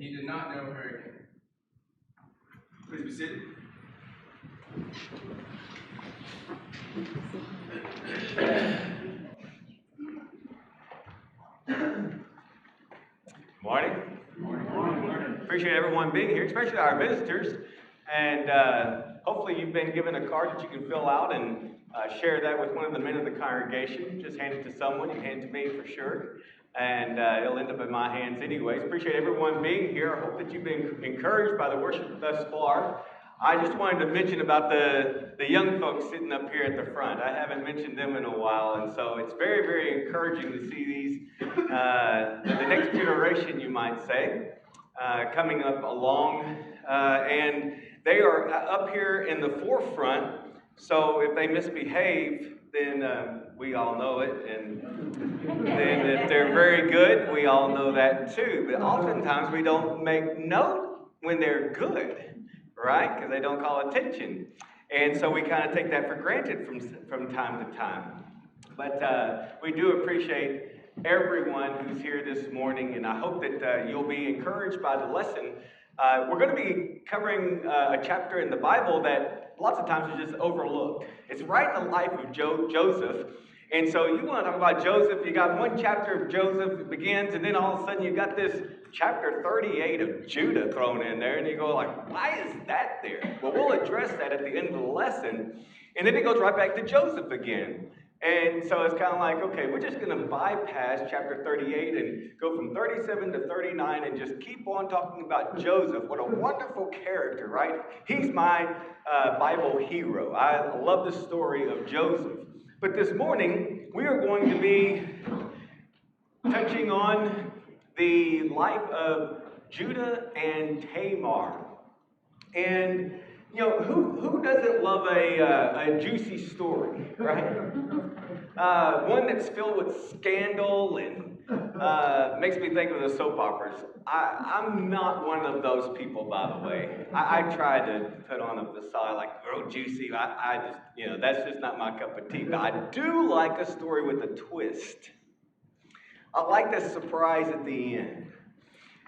and he did not know her again. Please be seated. Morning. Morning. Appreciate everyone being here, especially our visitors. And hopefully you've been given a card that you can fill out and share that with one of the men of the congregation. Just hand it to someone. You hand it to me for sure. And it'll end up in my hands anyways. Appreciate everyone being here. I hope that you've been encouraged by the worship thus far. I just wanted to mention about the young folks sitting up here at the front. I haven't mentioned them in a while, and so it's very, very encouraging to see these, the next generation, you might say, coming up along. And they are up here in the forefront, so if they misbehave, then we all know it, and then if they're very good, we all know that too. But oftentimes we don't make note when they're good. Right? Because they don't call attention. And so we kind of take that for granted from time to time. But we do appreciate everyone who's here this morning, and I hope that you'll be encouraged by the lesson. We're going to be covering a chapter in the Bible that lots of times is just overlooked. It's right in the life of Joseph. And so you want to talk about Joseph, you got one chapter of Joseph, it begins, and then all of a sudden you got this chapter 38 of Judah thrown in there, and you go like, why is that there? Well, we'll address that at the end of the lesson, and then it goes right back to Joseph again. And so it's kind of like, okay, we're just going to bypass chapter 38 and go from 37 to 39 and just keep on talking about Joseph. What a wonderful character, right? He's my Bible hero. I love the story of Joseph. But this morning, we are going to be touching on the life of Judah and Tamar. And, you know, who doesn't love a juicy story, right? One that's filled with scandal and makes me think of the soap operas. I'm not one of those people, by the way. I try to put on a facade like real juicy. I just, you know, that's just not my cup of tea. But I do like a story with a twist. I like the surprise at the end.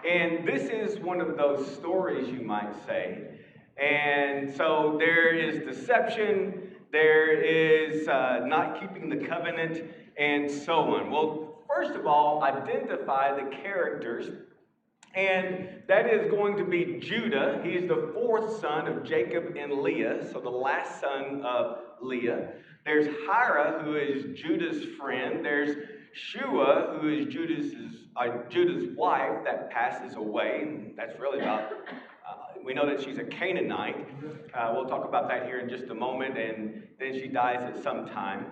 And this is one of those stories, you might say. And so there is deception, there is not keeping the covenant, and so on. Well, first of all, identify the characters. And that is going to be Judah. He's the fourth son of Jacob and Leah, so the last son of Leah. There's Hira, who is Judah's friend. There's Shua, who is Judah's wife that passes away. That's really about, we know that she's a Canaanite. We'll talk about that here in just a moment, and then she dies at some time.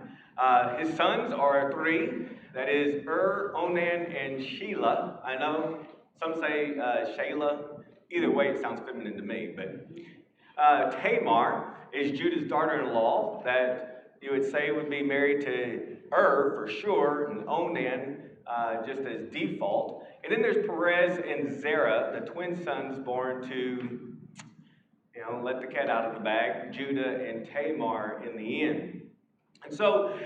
His sons are three. That is Onan, and Shelah. I know some say Shayla. Either way, it sounds feminine to me. But Tamar is Judah's daughter-in-law that you would say would be married to for sure, and Onan just as default. And then there's Perez and Zerah, the twin sons born to, you know, let the cat out of the bag, Judah and Tamar in the end. And so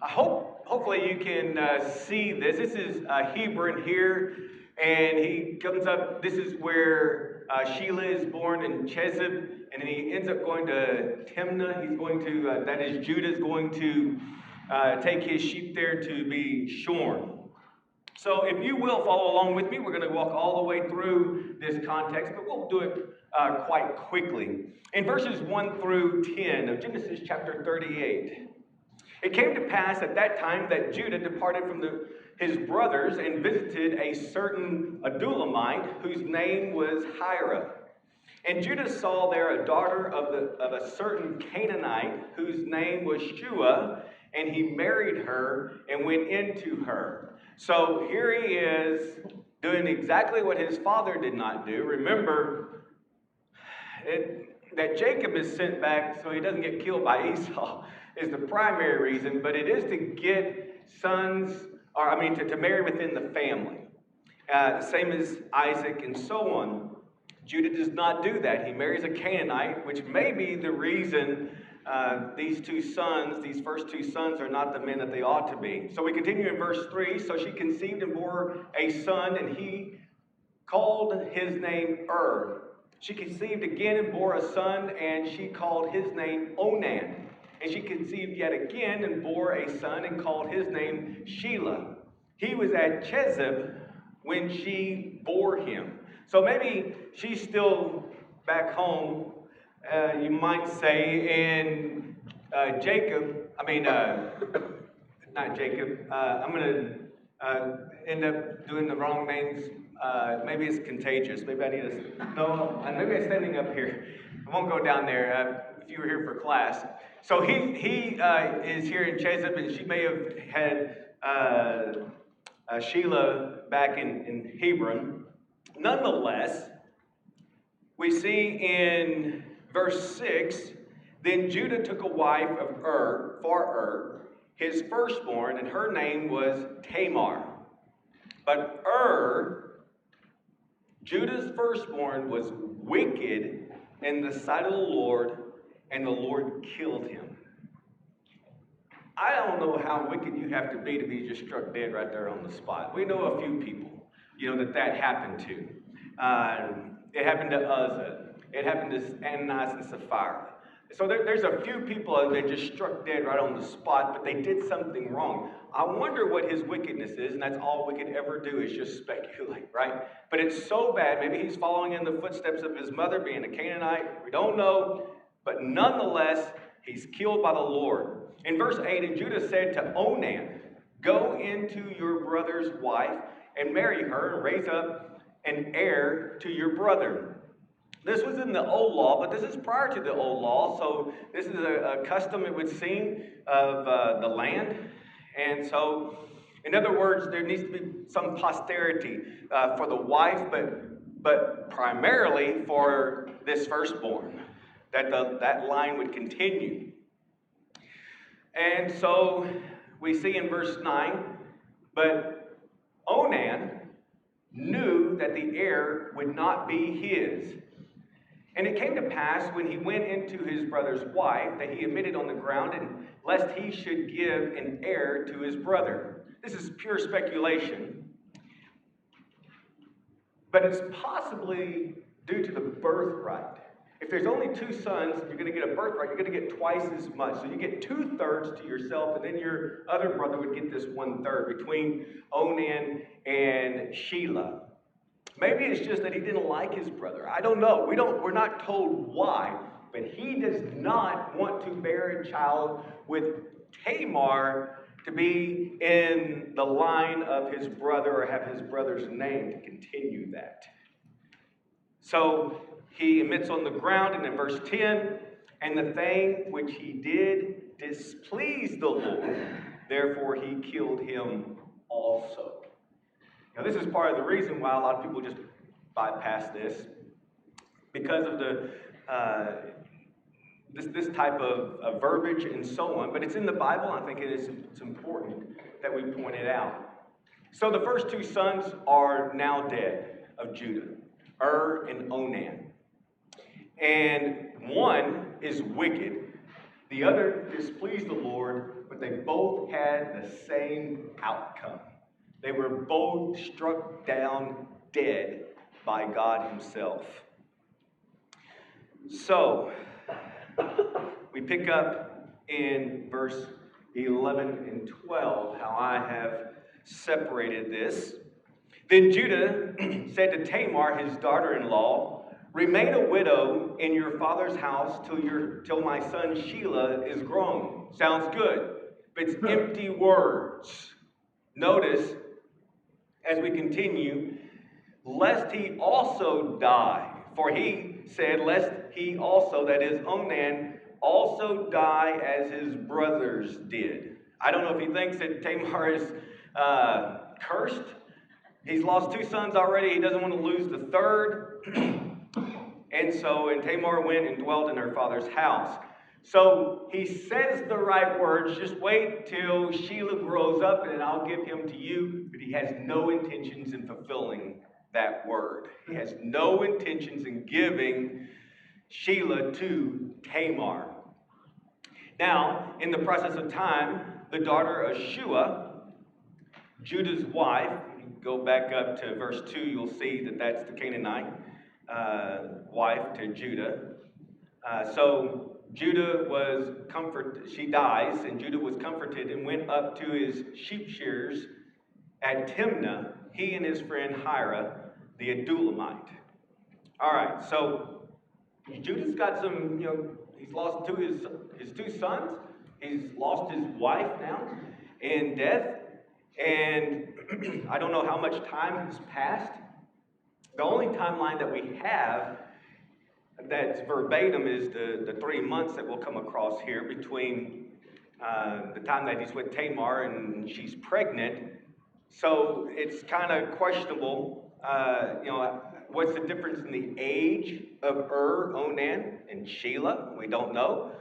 I hopefully you can see this. This is Hebron here, and he comes up, this is where Shelah is born in Chezib, and then he ends up going to Timnah. He's going to, that is Judah's going to take his sheep there to be shorn. So if you will follow along with me, we're going to walk all the way through this context, but we'll do it quite quickly. In verses 1 through 10 of Genesis chapter 38, it came to pass at that time that Judah departed from his brothers and visited a certain Adullamite whose name was Hira. And Judah saw there a daughter of a certain Canaanite whose name was Shua, and he married her and went into her. So here he is doing exactly what his father did not do. Remember that Jacob is sent back so he doesn't get killed by Esau is the primary reason, but it is to get sons, to marry within the family. Same as Isaac and so on. Judah does not do that. He marries a Canaanite, which may be the reason these first two sons are not the men that they ought to be. So we continue in verse 3. So she conceived and bore a son, and he called his name She conceived again and bore a son, and she called his name Onan. And she conceived yet again and bore a son and called his name Shelah. He was at Chezib when she bore him. So maybe she's still back home, you might say, and not Jacob. I'm going to end up doing the wrong names. Maybe it's contagious. Maybe I need to. No, maybe I'm standing up here. I won't go down there if you were here for class. So he is here in Chezib, and she may have had Shelah back in Hebron. Nonetheless, we see in verse 6, then Judah took a wife of for his firstborn, and her name was Tamar. But Judah's firstborn, was wicked in the sight of the Lord, and the Lord killed him. I don't know how wicked you have to be just struck dead right there on the spot. We know a few people, that happened to. It happened to Uzzah. It happened to Ananias and Sapphira. So there's a few people that have been just struck dead right on the spot, but they did something wrong. I wonder what his wickedness is, and that's all we could ever do is just speculate, right? But it's so bad. Maybe he's following in the footsteps of his mother, being a Canaanite. We don't know. But nonetheless, he's killed by the Lord. In verse 8, and Judah said to Onan, go into your brother's wife and marry her and raise up an heir to your brother. This was in the old law, but this is prior to the old law. So this is a custom, it would seem, of the land. And so, in other words, there needs to be some posterity for the wife, but primarily for this firstborn, that that line would continue. And so we see in verse 9, but Onan knew that the heir would not be his. And it came to pass when he went into his brother's wife that he admitted on the ground, and lest he should give an heir to his brother. This is pure speculation, but it's possibly due to the birthright. If there's only two sons, you're going to get a birthright. You're going to get twice as much. So you get 2/3 to yourself, and then your other brother would get this 1/3 between Onan and Shelah. Maybe it's just that he didn't like his brother. I don't know. We're not told why, but he does not want to bear a child with Tamar to be in the line of his brother or have his brother's name to continue that. So he admits on the ground, and in verse 10, and the thing which he did displeased the Lord, therefore he killed him also. Now, this is part of the reason why a lot of people just bypass this, because of the this type of verbiage and so on. But it's in the Bible. I think it's important that we point it out. So the first two sons are now dead of Judah, and Onan. And one is wicked. The other displeased the Lord, but they both had the same outcome. They were both struck down dead by God himself. So, we pick up in verse 11 and 12 how I have separated this. Then Judah said to Tamar, his daughter-in-law, remain a widow in your father's house till my son Shelah is grown. Sounds good, but it's empty words. Notice, as we continue, lest he also die. For he said, lest he also, that is Onan, also die as his brothers did. I don't know if he thinks that Tamar is cursed. He's lost two sons already. He doesn't want to lose the third. And Tamar went and dwelt in her father's house. So he says the right words, just wait till Shelah grows up and I'll give him to you. But he has no intentions in fulfilling that word. He has no intentions in giving Shelah to Tamar. Now, in the process of time, the daughter of Shua, Judah's wife, you go back up to verse 2, you'll see that that's the Canaanite wife to Judah. So Judah was comforted, she dies, and Judah was comforted and went up to his sheep shearers at Timnah, he and his friend Hira, the Adulamite. All right, so Judah's got some, he's lost his two sons. He's lost his wife now in death. And I don't know how much time has passed. The only timeline that we have that's verbatim is the 3 months that we'll come across here between the time that he's with Tamar and she's pregnant. So it's kind of questionable, what's the difference in the age of Onan, and Shelah? We don't know.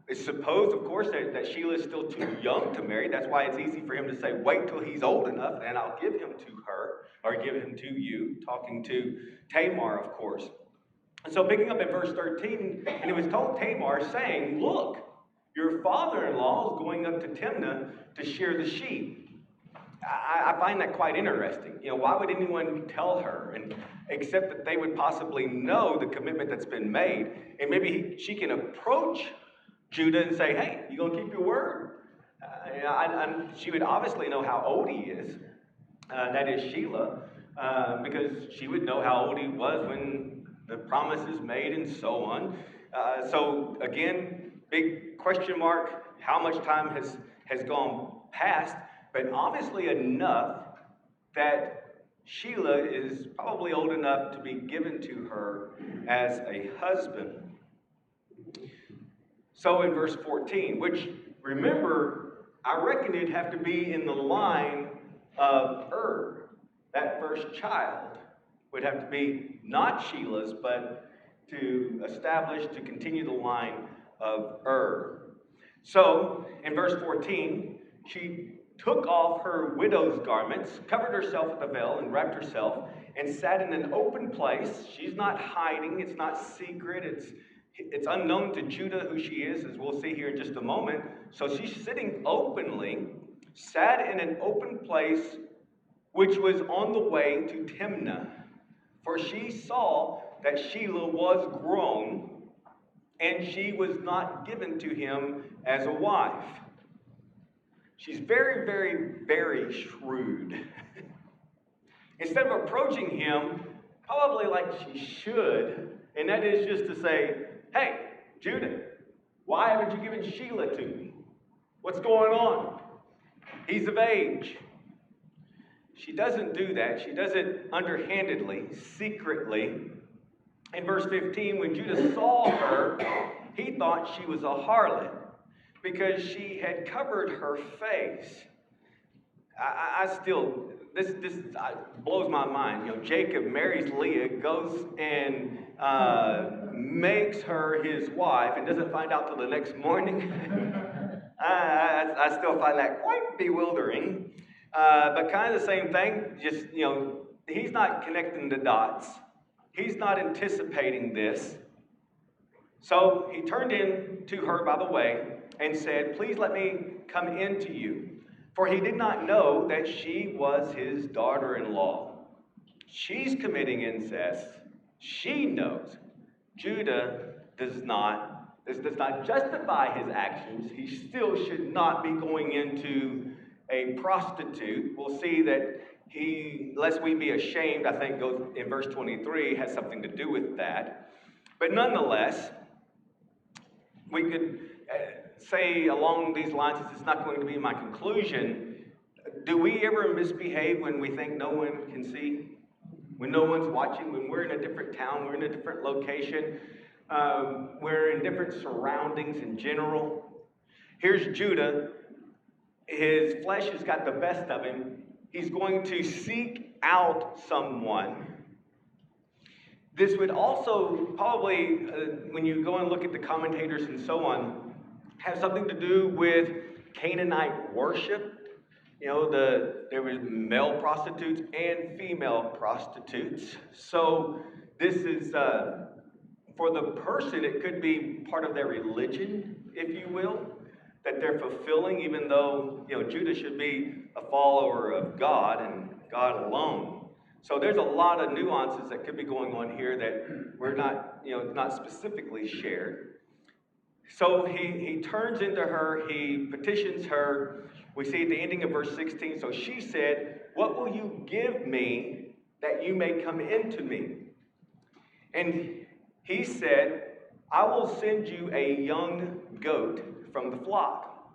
It's supposed, of course, that Shelah is still too young to marry. That's why it's easy for him to say, wait till he's old enough, and I'll give him to her, or give him to you, talking to Tamar, of course. And so picking up at verse 13, and it was told Tamar, saying, look, your father-in-law is going up to Timnah to shear the sheep. I find that quite interesting. Why would anyone tell her, and except that they would possibly know the commitment that's been made, and maybe she can approach Judah and say, hey, you gonna keep your word? She would obviously know how old he is, that is Shelah, because she would know how old he was when the promise is made and so on. So again, big question mark, how much time has gone past, but obviously enough that Shelah is probably old enough to be given to her as a husband. So in verse 14, which, remember, I reckon it'd have to be in the line of that first child would have to be not Shelah's, but to continue the line of So in verse 14, she took off her widow's garments, covered herself with a veil, and wrapped herself, and sat in an open place. She's not hiding. It's not secret. It's unknown to Judah who she is, as we'll see here in just a moment. So she's sitting openly, sat in an open place, which was on the way to Timnah. For she saw that Shelah was grown, and she was not given to him as a wife. She's very, very, very shrewd. Instead of approaching him, probably like she should, and that is just to say, hey, Judah, why haven't you given Shelah to me? What's going on? He's of age. She doesn't do that. She does it underhandedly, secretly. In verse 15, when Judah saw her, he thought she was a harlot, because she had covered her face. This blows my mind. Jacob marries Leah, goes and makes her his wife, and doesn't find out till the next morning. I still find that quite bewildering. But kind of the same thing, just, he's not connecting the dots. He's not anticipating this. So he turned in to her by the way and said, please let me come in to you. For he did not know that she was his daughter-in-law. She's committing incest. She knows. Judah does not justify his actions. He still should not be going into a prostitute. We'll see that lest we be ashamed, I think goes in verse 23, has something to do with that. But nonetheless, we could say along these lines, this is not going to be my conclusion. Do we ever misbehave when we think no one can see? When no one's watching? When we're in a different town, we're in a different location, we're in different surroundings in general? Here's Judah. His flesh has got the best of him. He's going to seek out someone. This would also probably, when you go and look at the commentators and so on, have something to do with Canaanite worship. There was male prostitutes and female prostitutes. So this is, for the person, it could be part of their religion, if you will, that they're fulfilling, even though, Judah should be a follower of God, and God alone. So there's a lot of nuances that could be going on here that we're not specifically shared. So he turns into her, he petitions her. We see at the ending of verse 16, so she said, "What will you give me that you may come into me?" And he said, "I will send you a young goat from the flock."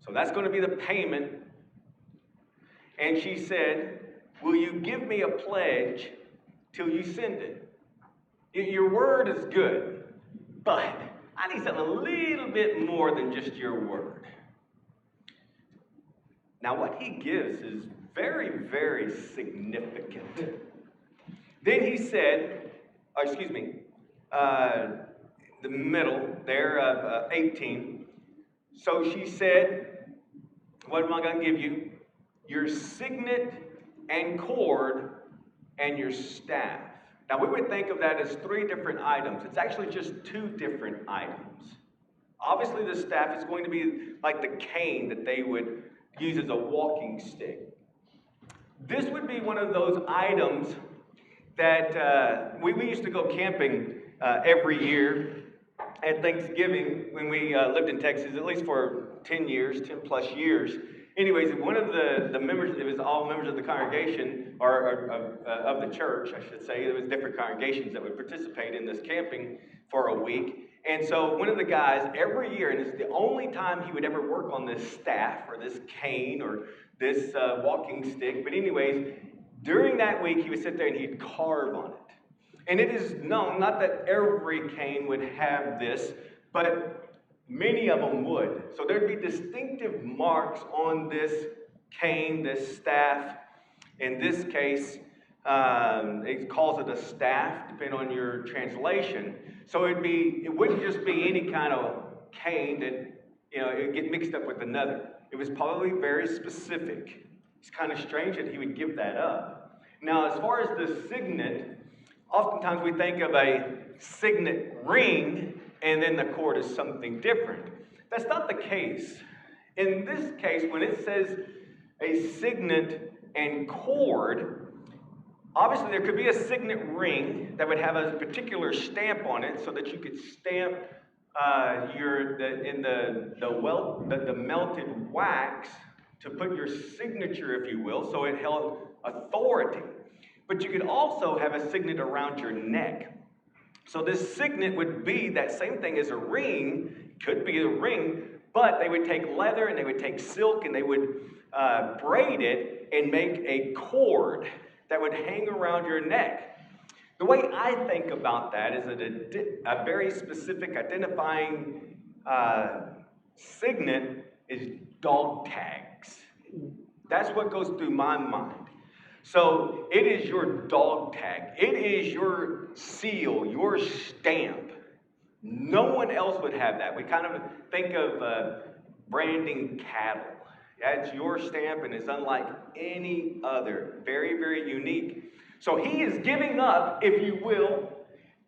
So that's going to be the payment. And she said, "Will you give me a pledge till you send it? Your word is good, but I need something a little bit more than just your word." Now, what he gives is very, very significant. Then he said, the middle there of 18. So she said, "What am I going to give you? Your signet and cord and your staff." Now, we would think of that as 3 different items. It's actually just 2 different items. Obviously, the staff is going to be like the cane that they would use as a walking stick. This would be one of those items that we used to go camping every year at Thanksgiving when we lived in Texas, at least for 10 plus years. Anyways, one of the members, it was all members of the congregation, or of the church, I should say. There was different congregations that would participate in this camping for a week. And so one of the guys, every year, and it's the only time he would ever work on this staff, or this cane, or this walking stick. But anyways, during that week, he would sit there and he'd carve on it. And it is known, not that every cane would have this, but many of them would. So there'd be distinctive marks on this cane, this staff. In this case, it calls it a staff, depending on your translation. So it wouldn't just be any kind of cane that, it would get mixed up with another. It was probably very specific. It's kind of strange that he would give that up. Now, as far as the signet, oftentimes we think of a signet ring, and then the cord is something different. That's not the case. In this case, when it says a signet and cord, obviously there could be a signet ring that would have a particular stamp on it, so that you could stamp the melted wax to put your signature, if you will, so it held authority. But you could also have a signet around your neck. So this signet would be that same thing as a ring, could be a ring, but they would take leather and they would take silk and they would braid it and make a cord that would hang around your neck. The way I think about that is that a very specific identifying signet is dog tags. That's what goes through my mind. So it is your dog tag. It is your seal, your stamp. No one else would have that. We kind of think of branding cattle. That's your stamp, and it's unlike any other. Very, very unique. So he is giving up, if you will,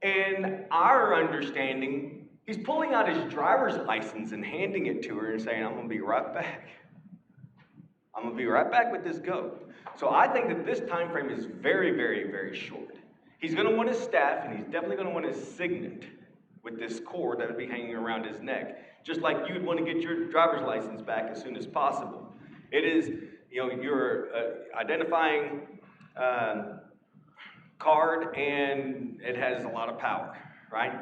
in our understanding, he's pulling out his driver's license and handing it to her and saying, "I'm going to be right back. I'm going to be right back with this goat." So I think that this time frame is very, very, very short. He's going to want his staff, and he's definitely going to want his signet with this cord that would be hanging around his neck. Just like you would want to get your driver's license back as soon as possible. It is, your identifying card, and it has a lot of power, right?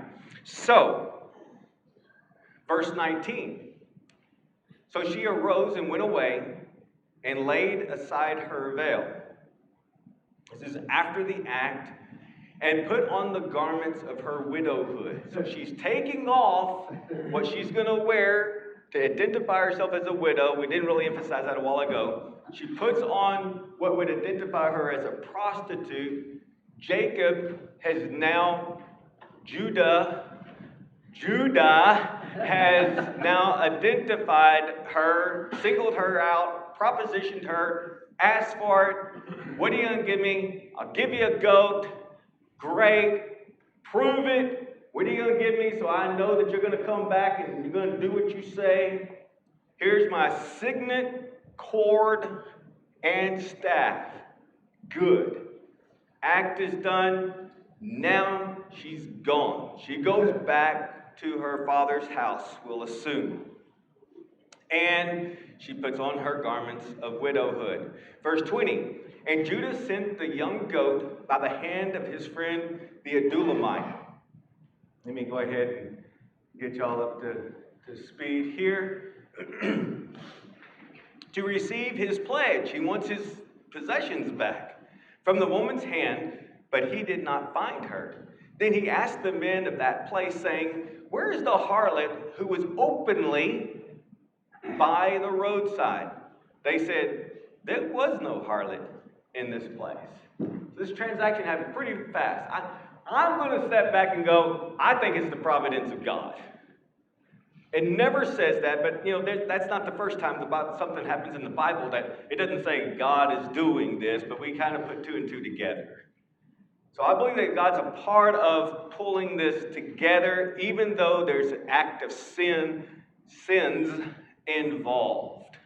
So, verse 19. So she arose and went away and laid aside her veil. This is after the act, and put on the garments of her widowhood. So she's taking off what she's going to wear to identify herself as a widow. We didn't really emphasize that a while ago. She puts on what would identify her as a prostitute. Jacob has now, Judah has now identified her, singled her out, propositioned her, asked for it. "What are you going to give me? I'll give you a goat." Great. Prove it. What are you going to give me so I know that you're going to come back and you're going to do what you say? Here's my signet, cord, and staff. Good. Act is done. Now she's gone. She goes back to her father's house, we'll assume. And she puts on her garments of widowhood. Verse 20. And Judah sent the young goat by the hand of his friend the Adulamite. Let me go ahead and get y'all up to speed here. To receive his pledge. He wants his possessions back from the woman's hand, but he did not find her. Then he asked the men of that place, saying, where is the harlot who was openly by the roadside? They said, there was no harlot in this place. This transaction happened pretty fast. I'm going to step back and go, I think it's the providence of God. It never says that, but that's not the first time something happens in the Bible that it doesn't say God is doing this, but we kind of put two and two together. So I believe that God's a part of pulling this together, even though there's an act of sins involved.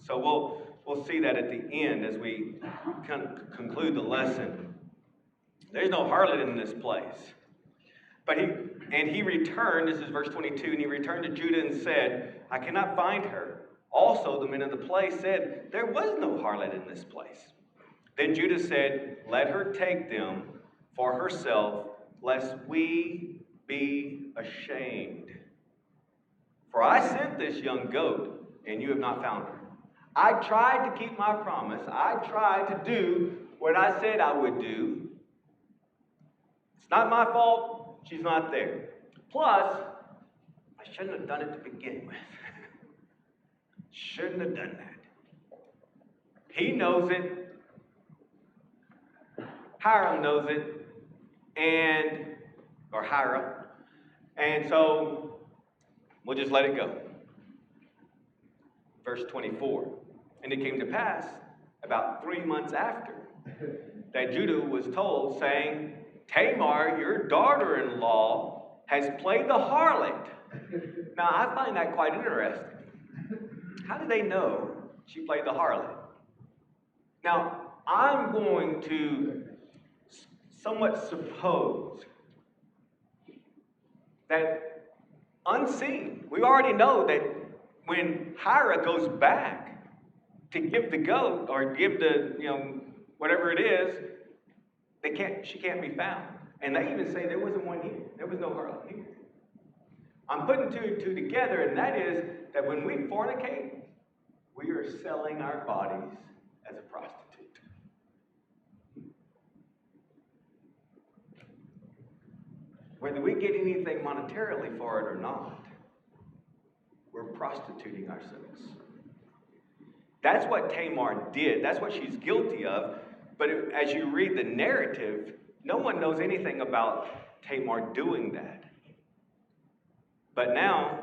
So we'll see that at the end as we conclude the lesson. There's no harlot in this place. But he returned, this is verse 22, and he returned to Judah and said, I cannot find her. Also the men of the place said, there was no harlot in this place. Then Judah said, let her take them for herself, lest we be ashamed. For I sent this young goat, and you have not found her. I tried to keep my promise. I tried to do what I said I would do. It's not my fault. She's not there. Plus, I shouldn't have done it to begin with. Shouldn't have done that. He knows it. Hiram knows it. Or Hira. And so, we'll just let it go. Verse 24. And it came to pass, about 3 months after, that Judah was told, saying, Tamar, your daughter-in-law, has played the harlot. Now, I find that quite interesting. How do they know she played the harlot? Now, I'm going to somewhat suppose that unseen, we already know that when Hira goes back to give the goat or give the, whatever it is, she can't be found. And they even say there wasn't one here. There was no harlot here. I'm putting two and two together, and that is that when we fornicate, we are selling our bodies as a prostitute. Whether we get anything monetarily for it or not, we're prostituting ourselves. That's what Tamar did. That's what she's guilty of. But as you read the narrative, no one knows anything about Tamar doing that. But now,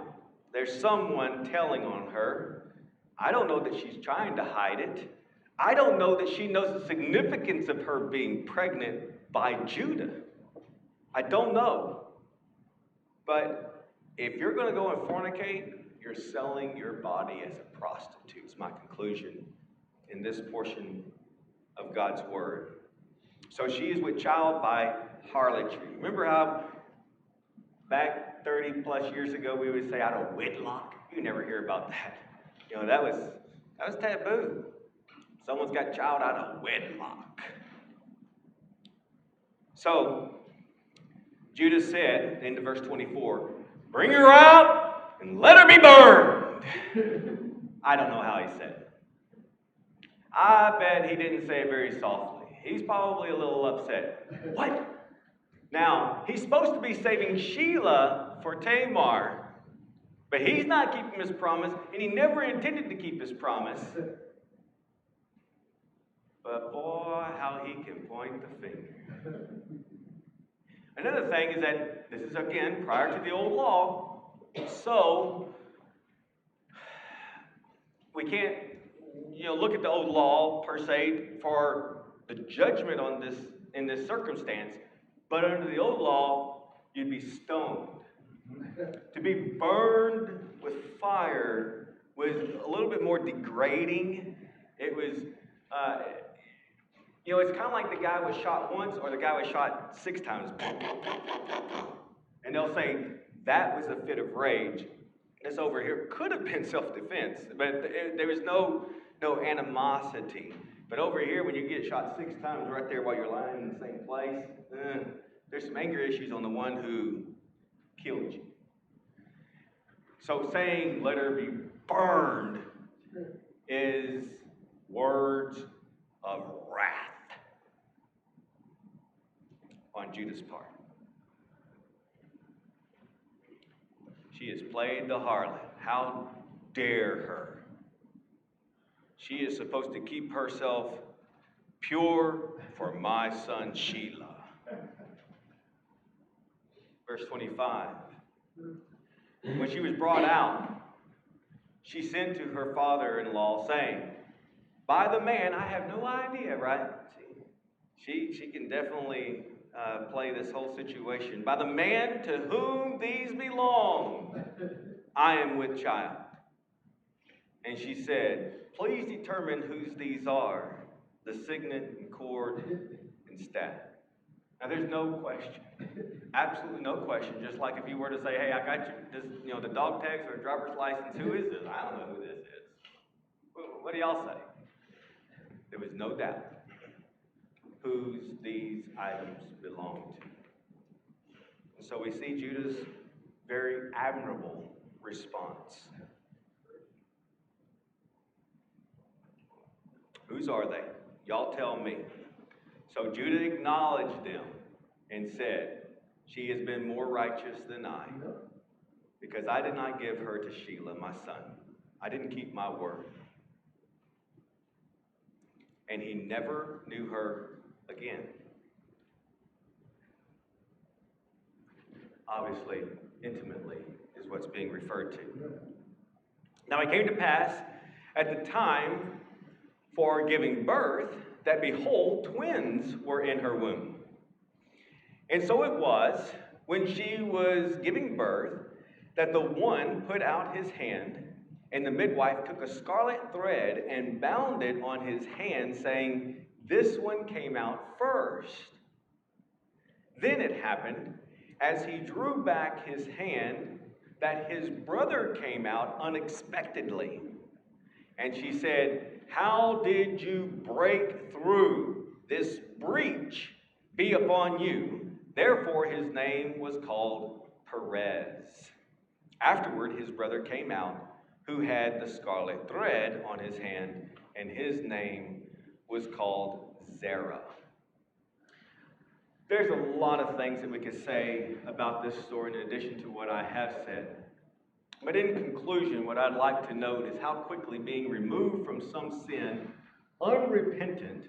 there's someone telling on her. I don't know that she's trying to hide it. I don't know that she knows the significance of her being pregnant by Judah. I don't know. But if you're going to go and fornicate, you're selling your body as a prostitute. It's my conclusion in this portion of God's word. So she is with child by harlotry. Remember how back 30 plus years ago we would say out of wedlock? You never hear about that. That was taboo. Someone's got child out of wedlock. So Judah said, into verse 24, bring her out and let her be burned. I don't know how he said it. I bet he didn't say it very softly. He's probably a little upset. What? Now, he's supposed to be saving Sheila for Tamar, but he's not keeping his promise, and he never intended to keep his promise. But boy, how he can point the finger. Another thing is that this is, again, prior to the old law, so we can't look at the old law per se for the judgment on this in this circumstance, but under the old law, you'd be stoned. To be burned with fire was a little bit more degrading. It was Uh, it's kind of like the guy was shot once or the guy was shot 6 times. And they'll say, that was a fit of rage. This over here could have been self-defense, but there was no animosity. But over here, when you get shot 6 times right there while you're lying in the same place, there's some anger issues on the one who killed you. So saying, let her be burned, is words of wrath on Judah's part. She has played the harlot. How dare her? She is supposed to keep herself pure for my son Shelah. Verse 25. When she was brought out, she sent to her father-in-law, saying, by the man, I have no idea, right? See, she can definitely play this whole situation. By the man to whom these belong, I am with child. And she said, please determine whose these are, the signet and cord and staff. Now there's no question, absolutely no question. Just like if you were to say, hey, I got you this, the dog tags or driver's license. Who is this? I don't know who this is. What do y'all say? There was no doubt whose these items belonged to. And so we see Judah's very admirable response. Whose are they? Y'all tell me. So Judah acknowledged them and said, she has been more righteous than I, because I did not give her to Shelah, my son. I didn't keep my word. And he never knew her again. Obviously, intimately is what's being referred to. Now it came to pass at the time for giving birth that, behold, twins were in her womb. And so it was, when she was giving birth, that the one put out his hand, and the midwife took a scarlet thread and bound it on his hand, saying, this one came out first. Then it happened, as he drew back his hand, that his brother came out unexpectedly. And she said, how did you break through? This breach be upon you. Therefore his name was called Perez. Afterward his brother came out, who had the scarlet thread on his hand, and his name was called Zerah. There's a lot of things that we could say about this story in addition to what I have said. But in conclusion, what I'd like to note is how quickly being removed from some sin, unrepentant,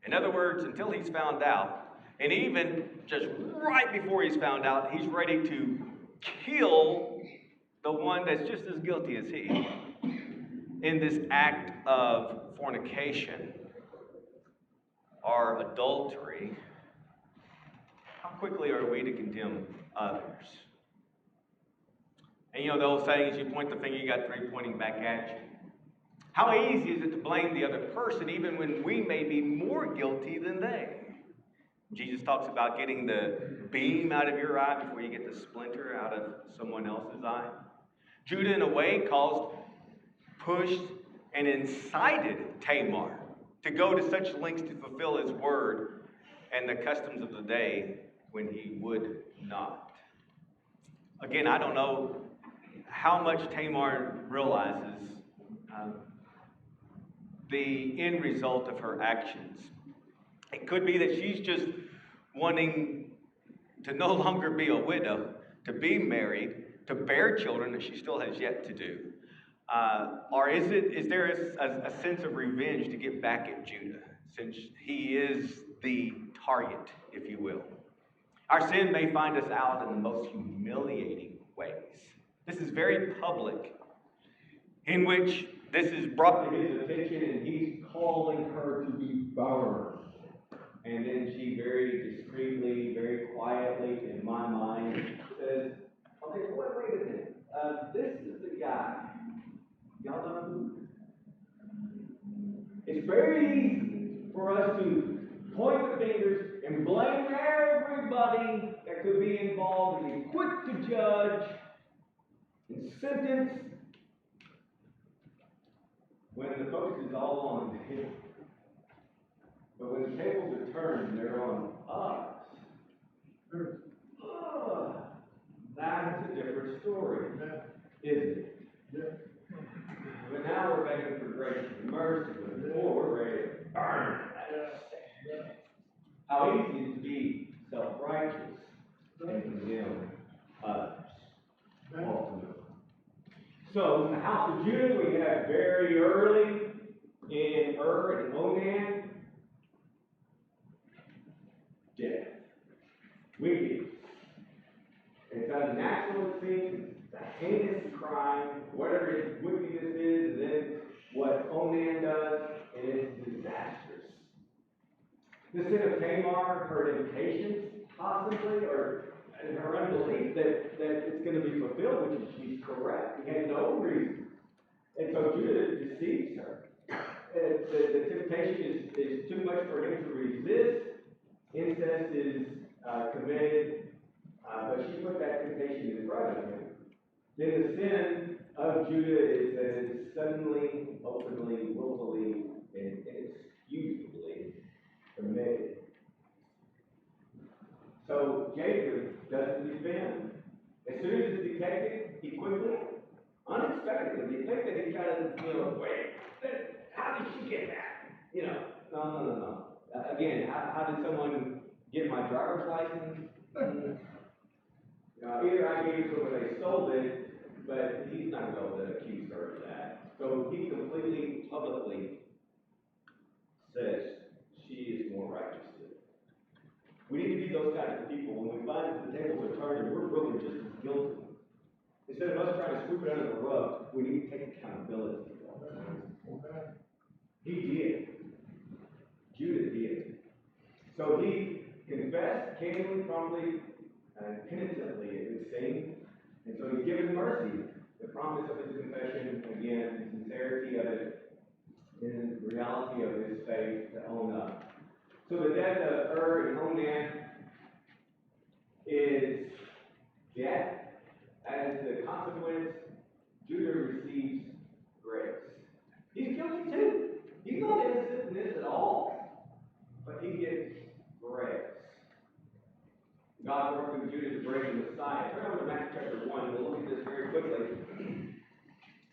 in other words, until he's found out, and even just right before he's found out, he's ready to kill the one that's just as guilty as he in this act of fornication or adultery. How quickly are we to condemn others? And the old saying is, you point the finger, you got 3 pointing back at you. How easy is it to blame the other person even when we may be more guilty than they? Jesus talks about getting the beam out of your eye before you get the splinter out of someone else's eye. Judah, in a way, caused, pushed, and incited Tamar to go to such lengths to fulfill his word and the customs of the day when he would not. Again, I don't know how much Tamar realizes the end result of her actions. It could be that she's just wanting to no longer be a widow, to be married, to bear children that she still has yet to do. Or is there a sense of revenge to get back at Judah, since he is the target, if you will? Our sin may find us out in the most humiliating ways. This is very public, in which this is brought to his attention and he's calling her to be burned. And then she very discreetly, very quietly, in my mind, says, okay, wait a minute. This is the guy. Y'all know who? everybody that could be involved is quick to judge and sentence when the focus is all on him. But when the tables are turned, they're on us. That's a different story, isn't it? But now we're begging for grace and mercy, but before we're ready to burn. How easy it is to be self-righteous and condemn others, ultimately. So, in the house of Judah, we have very early in and Onan, death. Wickedness. It's unnatural, it seems. It's a heinous crime, whatever his wickedness is, and then what Onan does, and it's disastrous. The sin of Tamar, her impatience, possibly, or her unbelief that it's going to be fulfilled, which is she's correct. He had no reason. And so Judah deceives her. The temptation is too much for him to resist. Incest is committed, but she put that temptation in front of him. Then the sin of Judah is that it's suddenly, openly, willfully, and inexcusably committed. So Jacob doesn't defend. As soon as it's detected, he quickly, unexpectedly, he thinks that he's got to, wait, how did she get that? No. Again, how did someone get my driver's license? Either I gave it to them or they stole it, but he's not going to accuse her of that. So he completely, publicly says she is more righteous than him. We need to be those kinds of people. When we find that the tables are turned and we're really just as guilty, instead of us trying to sweep it under the rug, we need to take accountability. He did. Judah did. So he confessed, candidly, promptly, and penitently, it would seem. And so he's given mercy. The promise of his confession, again, the sincerity of it, and the reality of his faith to own up. So the death of and Onan is death. As the consequence, Judah receives grace. He's guilty too. He's not innocent in this at all. But he gets grace. God worked through Judah to bring the Messiah. Turn over to Matthew chapter 1. We'll look at this very quickly.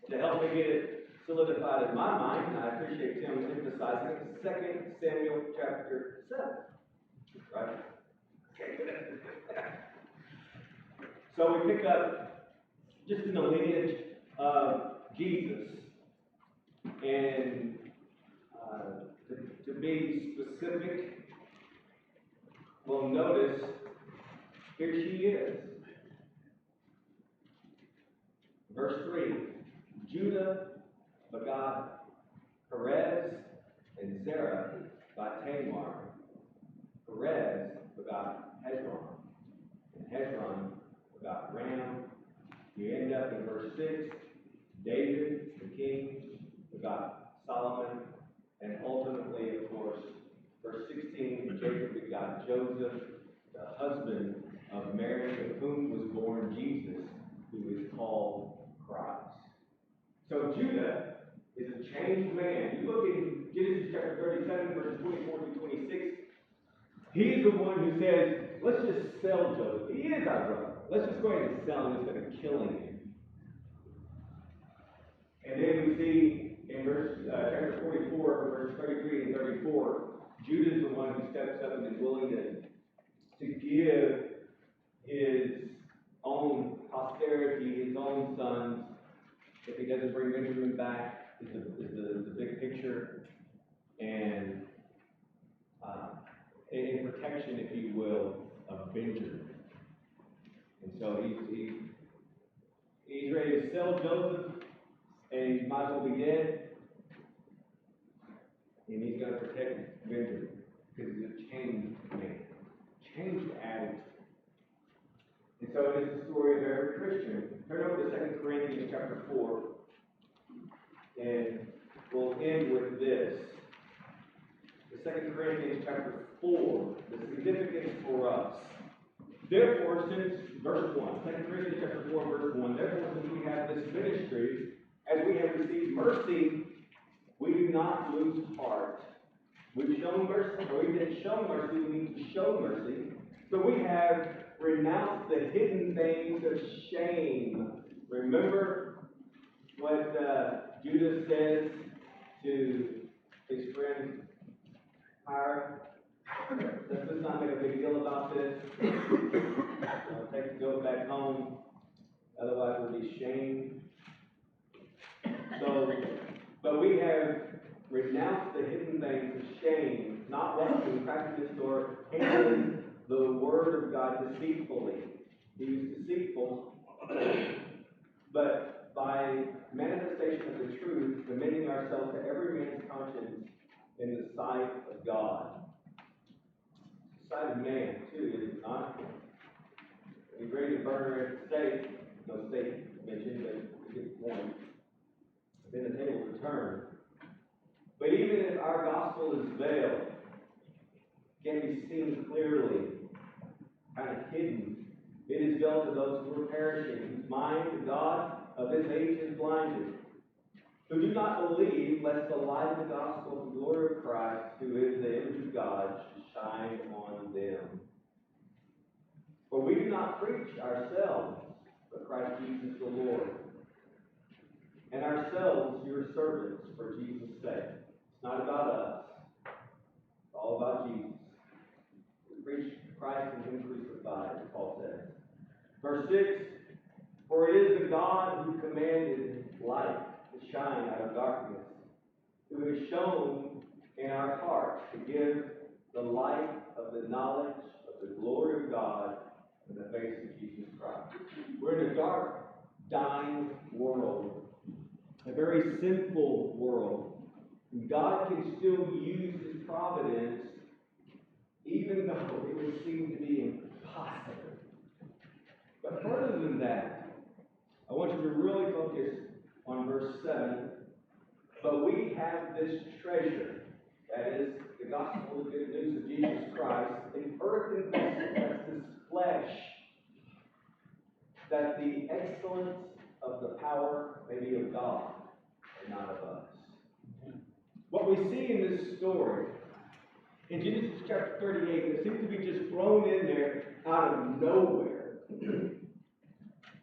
To help me get it solidified in my mind, I appreciate Tim emphasizing 2 Samuel chapter 7. Right? So we pick up just in the lineage of Jesus. And to be specific, we'll notice here she is. Verse 3, Judah begot Perez and Zerah by Tamar. Perez begot Hezron. And Hezron begot Ram. You end up in verse 6, David, the king, begot Solomon. And ultimately, of course, verse 16, Jacob begot Joseph, the husband of Mary, of whom was born Jesus, who is called Christ. So Judah is a changed man. You look in Genesis chapter 37, verses 24 to 26. He's the one who says, let's just sell Joseph. He is our brother. Let's just go ahead and sell him instead of killing him. And then we see in chapter 44, verse 33 and 34, Judah is the one who steps up and is willing to give his own posterity, his own sons. If he doesn't bring Benjamin back, is the big picture. And in protection, if you will, of Benjamin. And so he's ready to sell Joseph, and he might as well be dead. And he's going to protect Benjamin because he's a changed man, changed attitude. And so it is the story of every Christian. Turn over to 2 Corinthians chapter 4, and we'll end with this. The 2 Corinthians chapter 4, the significance for us Therefore, since, verse 1, 2 Corinthians chapter 4, verse 1, therefore, since we have this ministry, as we have received mercy, we do not lose heart. We've shown mercy, or we've been shown mercy, we need to show mercy. So we have renounced the hidden things of shame. Remember what Judas says to his friend Hiram? Let's not make a big deal about this. Take the goat back home, otherwise we'll be shamed. So, but we have renounced the hidden things of shame, not walking practice or handling the word of God deceitfully. He was deceitful, but by manifestation of the truth, commending ourselves to every man's conscience in the sight of God. The sight of man, too, is it not? He's ready to burn her at the stake. No stake mentioned, but you get the point. Then the table will turn. But even if our gospel is veiled, can be seen clearly, kind of hidden, it is veiled to those who are perishing, whose mind the God of this age is blinded, who do not believe, lest the light of the gospel of the glory of Christ, who is the image of God, should shine on them. For we do not preach ourselves, but Christ Jesus the Lord, and ourselves your servants for Jesus' sake. It's not about us. It's all about Jesus. We preach Christ and Him crucified, as Paul says. Verse 6, for it is the God who commanded light to shine out of darkness, who has shown in our hearts to give the light of the knowledge of the glory of God in the face of Jesus Christ. We're in a dark, dying world, a very sinful world. God can still use His providence, even though it would seem to be impossible. But further than that, I want you to really focus on verse 7. But we have this treasure, that is the gospel, the good news of Jesus Christ, in earthen vessels, that's this flesh, that the excellence of the power may be of God and not of us. What we see in this story, in Genesis chapter 38, it seems to be just thrown in there out of nowhere.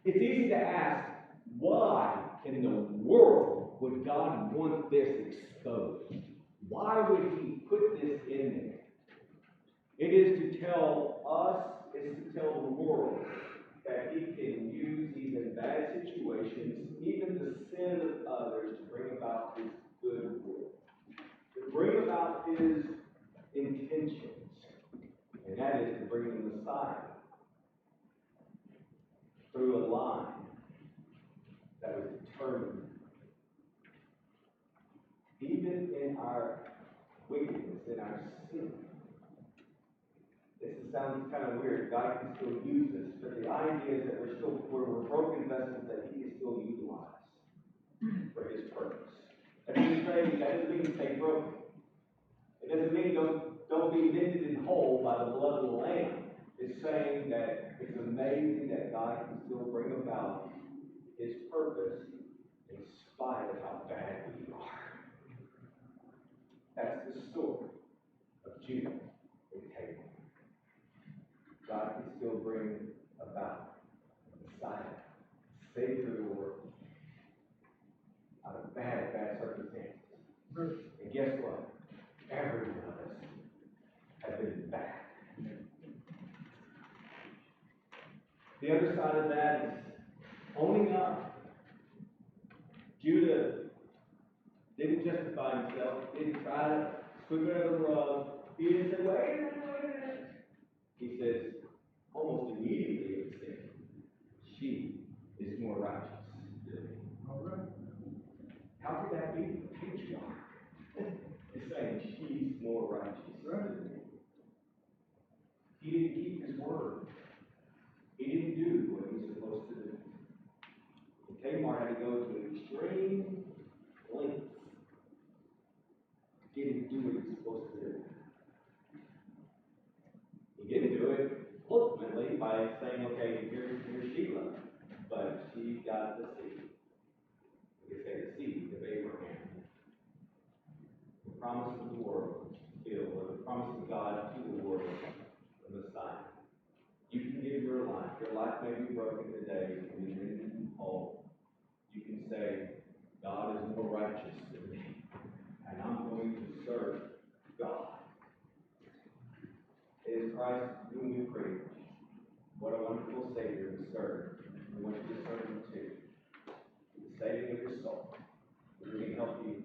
It's easy to ask, why in the world would God want this exposed? Why would He put this in there? It is to tell us, it's to tell the world that He can use even bad situations, even the sin of others, to bring about His good will, to bring about His intentions, and that is to bring the Messiah through a line that was determined. Even in our wickedness, in our sin. This sounds kind of weird. God can still use us, but the idea is that we're broken vessels that He can still utilize for His purpose. That doesn't mean stay broken. It doesn't mean don't be mended and whole by the blood of the Lamb. It's saying that it's amazing that God can still bring about His purpose in spite of how bad we are. That's the story of Judah and Tamar. God can still bring about the Messiah, Savior of the world, out of bad circumstances. And guess what? Every one of us has been bad. The other side of that is owning up. Judah didn't justify himself, didn't try to sweep it under the rug. He didn't say, wait a minute. He says, almost immediately it was said, she is more righteous than me. All right. How could that be? The patriarch is saying she's more righteous than me. He didn't keep his word. He didn't do what he was supposed to do. And Tamar had to go to an extreme length to get him to do what he was supposed to do. He didn't do it ultimately by by saying, okay, here's Sheila, but she got the seed. We could say the seed of Abraham. The promise of the world, or the promise of God to the world, the Messiah. You can give your life. Your life may be broken today, it can be mended whole. You can say, God is more righteous than me, and I'm going to serve God. It is Christ whom we preach. What a wonderful Savior to serve. We want you to serve Him too. The saving of your soul. We can help you